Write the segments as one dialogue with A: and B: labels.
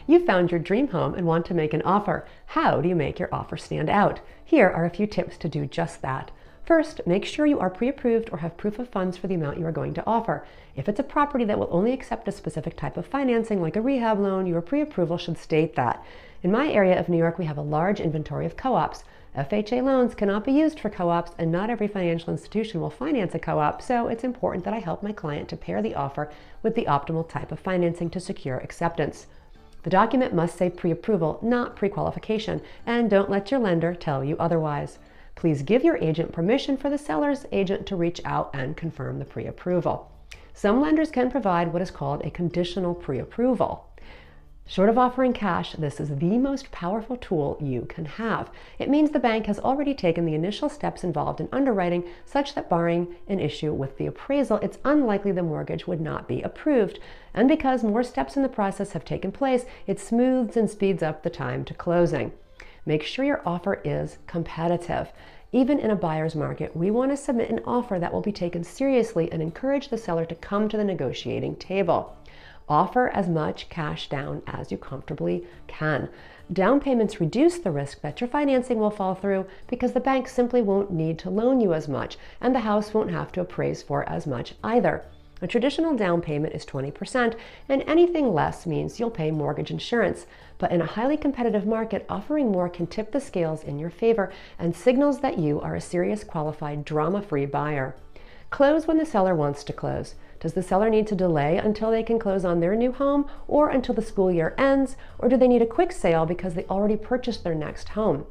A: You found your dream home and want to make an offer. How do you make your offer stand out? Here are a few tips to do just that. First, make sure you are pre-approved or have proof of funds for the amount you are going to offer. If it's a property that will only accept a specific type of financing, like a rehab loan, your pre-approval should state that. In my area of New York, we have a large inventory of co-ops. FHA loans cannot be used for co-ops, and not every financial institution will finance a co-op, so it's important that I help my client to pair the offer with the optimal type of financing to secure acceptance. The document must say pre-approval, not pre-qualification, and don't let your lender tell you otherwise. Please give your agent permission for the seller's agent to reach out and confirm the pre-approval. Some lenders can provide what is called a conditional pre-approval. Short of offering cash, this is the most powerful tool you can have. It means the bank has already taken the initial steps involved in underwriting, such that barring an issue with the appraisal, it's unlikely the mortgage would not be approved. And because more steps in the process have taken place, it smooths and speeds up the time to closing. Make sure your offer is competitive. Even in a buyer's market, we want to submit an offer that will be taken seriously and encourage the seller to come to the negotiating table. Offer as much cash down as you comfortably can. Down payments reduce the risk that your financing will fall through because the bank simply won't need to loan you as much, and the house won't have to appraise for as much either. A traditional down payment is 20%, and anything less means you'll pay mortgage insurance. But in a highly competitive market, offering more can tip the scales in your favor and signals that you are a serious, qualified, drama-free buyer. Close when the seller wants to close. Does the seller need to delay until they can close on their new home, or until the school year ends, or do they need a quick sale because they already purchased their next home?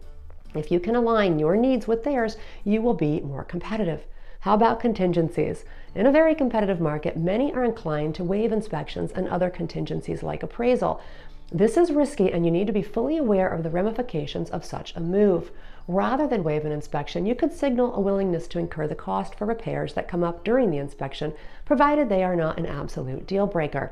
A: If you can align your needs with theirs, you will be more competitive. How about contingencies? In a very competitive market, many are inclined to waive inspections and other contingencies like appraisal. This is risky, and you need to be fully aware of the ramifications of such a move. Rather than waive an inspection, you could signal a willingness to incur the cost for repairs that come up during the inspection, provided they are not an absolute deal breaker.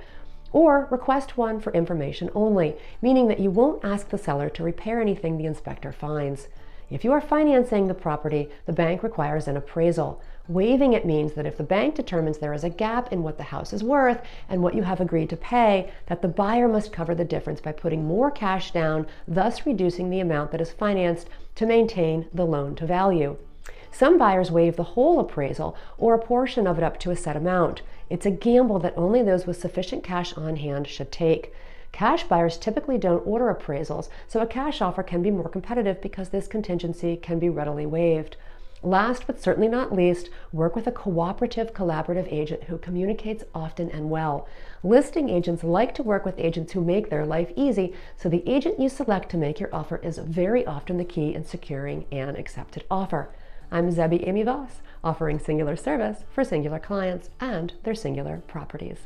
A: Or request one for information only, meaning that you won't ask the seller to repair anything the inspector finds. If you are financing the property, the bank requires an appraisal. Waiving it means that if the bank determines there is a gap in what the house is worth and what you have agreed to pay, that the buyer must cover the difference by putting more cash down, thus reducing the amount that is financed to maintain the loan to value. Some buyers waive the whole appraisal or a portion of it up to a set amount. It's a gamble that only those with sufficient cash on hand should take. Cash buyers typically don't order appraisals, so a cash offer can be more competitive because this contingency can be readily waived. Last but certainly not least, work with a cooperative, collaborative agent who communicates often and well. Listing agents like to work with agents who make their life easy, so the agent you select to make your offer is very often the key in securing an accepted offer. I'm Zebee Amy Voss, offering singular service for singular clients and their singular properties.